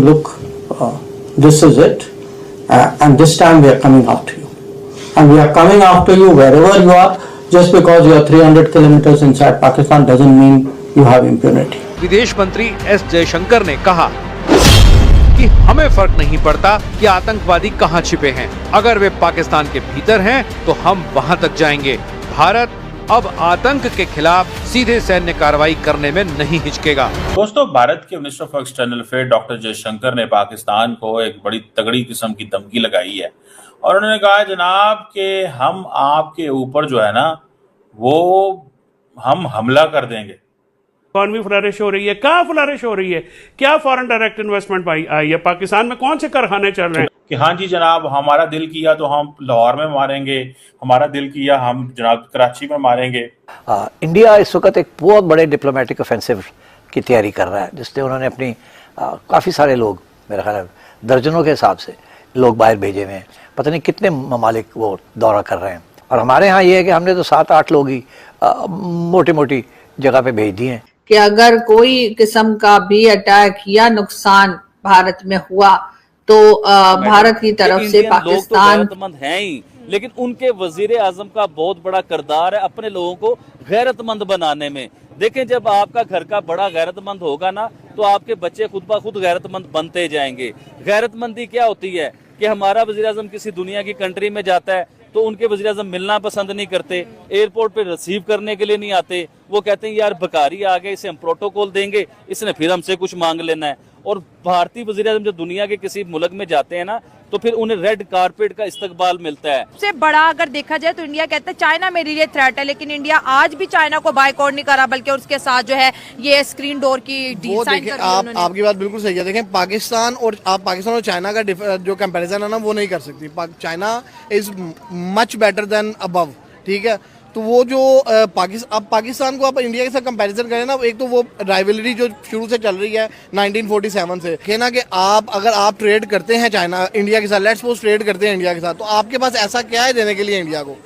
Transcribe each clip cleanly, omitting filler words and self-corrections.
look, this is it, and this time we are coming after you. And we are coming after you wherever you are. Just because you are 300 kilometers inside Pakistan doesn't mean you have impunity. विदेश मंत्री S Jaishankar ने कहा कि हमें फर्क नहीं पड़ता कि आतंकवादी कहां छिपे हैं, अगर वे पाकिस्तान के भीतर हैं तो हम वहां तक जाएंगे। भारत अब आतंक के खिलाफ सीधे सैन्य कार्रवाई करने में नहीं हिचकेगा। दोस्तों, भारत के minister of external affair doctor Jaishankar ने पाकिस्तान को एक बड़ी तगड़ी किस्म की धमकी लगाई है और उन्होंने कहा जनाब कि हम आपके ऊपर जो है ना वो हम हमला कर देंगे। इकॉनमी फ्लरिश हो रही है, कहाँ फ्लरिश हो रही है? क्या फॉरेन डायरेक्ट इन्वेस्टमेंट आई है? पाकिस्तान में कौन से कारखाने चल रहे हैं? कि हाँ जी जनाब, हमारा दिल किया तो हम लाहौर में मारेंगे, हमारा दिल किया हम जनाब कराची में मारेंगे। इंडिया इस वक्त एक बहुत बड़े डिप्लोमेटिक ऑफेंसिव की तैयारी कर रहा है, जिससे उन्होंने अपनी काफ़ी सारे लोग, मेरा ख्याल है दर्जनों के हिसाब से लोग बाहर भेजे हुए हैं। पता नहीं कितने ममालिक वो दौरा कर रहे हैं। और हमारे यहाँ ये है कि हमने तो 7-8 लोग ही मोटी मोटी जगह पे भेज दिए हैं कि अगर कोई किस्म का भी अटैक या नुकसान भारत में हुआ तो भारत की तरफ से पाकिस्तान गैरतमंद हैं ही, लेकिन उनके वजीर आजम का बहुत बड़ा किरदार है अपने लोगों को गैरतमंद बनाने में। देखें, जब आपका घर का बड़ा गैरतमंद होगा ना तो आपके बच्चे खुद ब खुद गैरतमंद बनते जाएंगे। गैरतमंदी क्या होती है कि हमारा वजीर आजम किसी दुनिया की कंट्री में जाता है तो उनके वज़ीर आज़म मिलना पसंद नहीं करते, एयरपोर्ट पे रिसीव करने के लिए नहीं आते। वो कहते हैं यार बकारी आ गए, इसे हम प्रोटोकॉल देंगे, इसने फिर हमसे कुछ मांग लेना है। और भारतीय वज़ीर आज़म जब दुनिया के किसी मुल्क में जाते हैं ना तो फिर उन्हें रेड कारपेट का इस्तकबाल मिलता है। सबसे बड़ा अगर देखा जाए तो इंडिया कहता है चाइना मेरे लिए थ्रेट है, लेकिन इंडिया आज भी चाइना को बायकॉट नहीं करा, बल्कि उसके साथ जो है ये स्क्रीन डोर की डील साइन कर दी। आपकी बात बिल्कुल सही है। देखें, पाकिस्तान और चाइना का जो कंपैरिजन है ना वो नहीं कर सकती। China is much better than above, ठीक है। तो वो जो पाकिस्तान को आप इंडिया के साथ कंपैरिजन करें ना, एक तो वो राइवलरी जो शुरू से चल रही है 1947 से, कहना कि अगर आप ट्रेड करते हैं चाइना इंडिया के साथ, लेट्स सपोज ट्रेड करते हैं इंडिया के साथ, तो आपके पास ऐसा क्या है देने के लिए इंडिया को?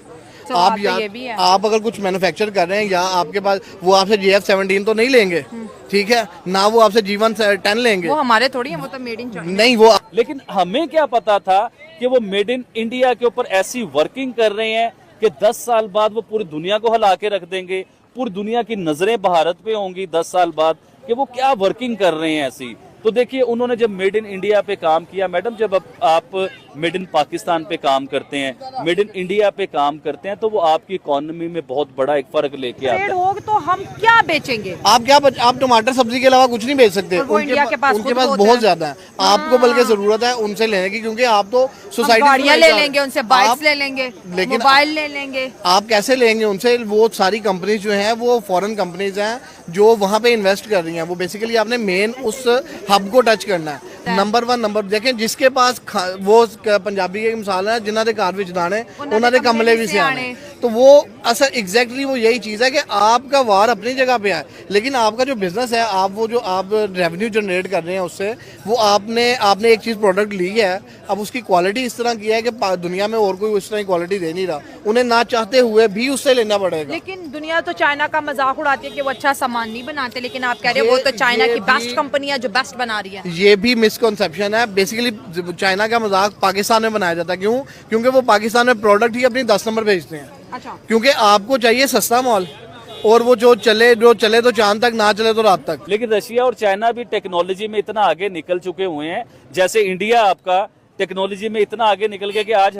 आप अगर कुछ मैन्युफैक्चर कर रहे हैं या आपके पास वो आपसे GF-17 तो नहीं लेंगे, ठीक है ना, वो आपसे G1-10 लेंगे। वो हमारे थोड़ी है, वो तो मेड इन चाइना नहीं वो। लेकिन हमें क्या पता था कि वो मेड इन इंडिया के ऊपर ऐसी वर्किंग कर रहे हैं कि 10 साल बाद वो पूरी दुनिया को हिला के रख देंगे। पूरी दुनिया की नजरें भारत पे होंगी 10 साल बाद कि वो क्या वर्किंग कर रहे हैं ऐसी। तो देखिए, उन्होंने जब मेड इन इंडिया पे काम किया, मैडम जब आप मेड इन पाकिस्तान पे काम करते हैं, मेड इन इंडिया पे काम करते हैं, तो वो आपकी इकोनॉमी में बहुत बड़ा एक फर्क लेके आता है। तो हम क्या बेचेंगे? आप टमाटर सब्जी के अलावा कुछ नहीं बेच सकते। उनके पास बहुत ज्यादा है। आपको बल्कि जरूरत है उनसे लेने की, क्योंकि आप तो सोसाइटी ले लेंगे उनसे, बाइक्स ले लेंगे, लेकिन मोबाइल ले लेंगे। आप कैसे लेंगे उनसे? वो सारी कंपनीज जो हैं वो फॉरेन कंपनीज हैं जो वहाँ पे इन्वेस्ट कर रही हैं। वो बेसिकली आपने मेन उस हब को टच करना है। नंबर 1 देखें, जिसके पास वो पंजाबी की मिसाल है जिन्होंने घर विच दाने उन्होंने कमले भी से आने, तो वो असल एग्जैक्टली वो यही चीज़ है कि आपका वार अपनी जगह पे है, लेकिन आपका जो बिजनेस है, आप रेवेन्यू जनरेट कर रहे हैं उससे, वो आपने एक चीज़ प्रोडक्ट ली है, अब उसकी क्वालिटी इस तरह की है कि दुनिया में और कोई उस तरह की क्वालिटी दे नहीं रहा, उन्हें ना चाहते हुए भी उससे लेना पड़ेगा। लेकिन दुनिया तो चाइना का मजाक उड़ाती है कि वो अच्छा सामान नहीं बनाते, लेकिन आप कह रहे हैं वो तो चाइना की बेस्ट कंपनी है जो बेस्ट बना रही है। ये भी मिसकंसेप्शन है। बेसिकली चाइना का मजाक पाकिस्तान में बनाया जाता है। क्यों? क्योंकि वो पाकिस्तान में प्रोडक्ट ही अपनी 10 नंबर भेजते हैं। अच्छा। क्योंकि आपको चाहिए सस्ता माल, और वो जो चले तो चांद तक, ना चले तो रात तक। लेकिन रशिया और चाइना भी टेक्नोलॉजी में इतना आगे निकल चुके हुए हैं, जैसे इंडिया आपका टेक्नोलॉजी में इतना आगे निकल गया कि आज